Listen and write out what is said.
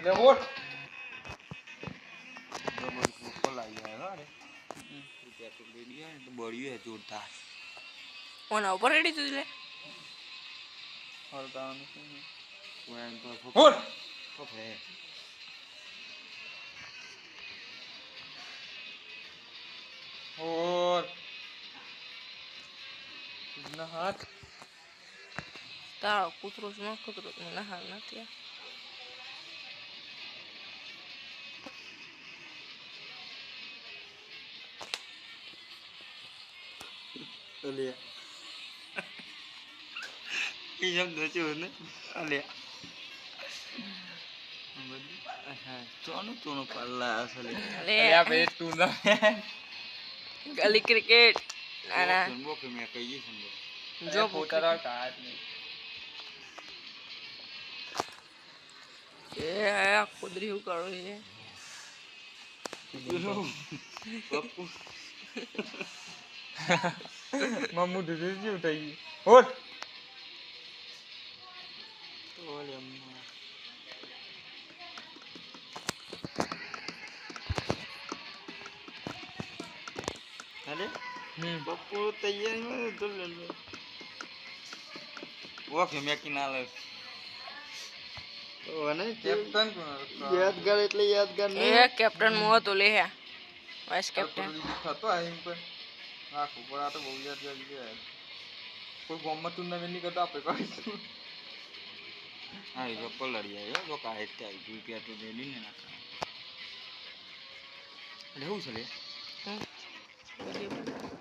લે ઓટ બબર ઉપર લાગી જાય અરે પેટ્રોલ રેડી હોય ને તો બળ્યું હે જોરદાર કોના ઉપર રેડી તું લે હળગાવાનું છે ને કોણ તો ઓટ ફફે ઓટ ના હાથ તારો કૂતરો જ ન કૂતરો મને હાલ નથી અલે એ જેમ નચ્યો ને અલે ચોનું પલ્લા અસલે લે અલ્યા ભાઈ ટુર્નામેન્ટ ગલી ક્રિકેટ ના ના જન્મો કે મેં કહીએ સમજો જો પોતારા કાટ નહીં એ કુદરી હું કરું છે પપ્પુ મમ્મુ દૂધ જેવું થઈ ગયું ઓટ ઓલે અમ્મા અરે પપ્પુ તૈયારીમાં તો લે લે ઓકે મેકી ના લે ઓને કેપ્ટન યાદગાર એટલે યાદગાર એ કેપ્ટન મો તો લે હે વાઇસ કેપ્ટન થતો અહીં પર આખું પર આ તો બહુ યાદગાર છે કોઈ ગોમમાં ટુર્નામેન્ટ નહીં કરતો આપણે કરીશું હા એ પપ્પુ લડી આવ્યો તો કાંઈ ત્યાં રૂપિયા તો રેડી ને નાખા એટલે શું છે લે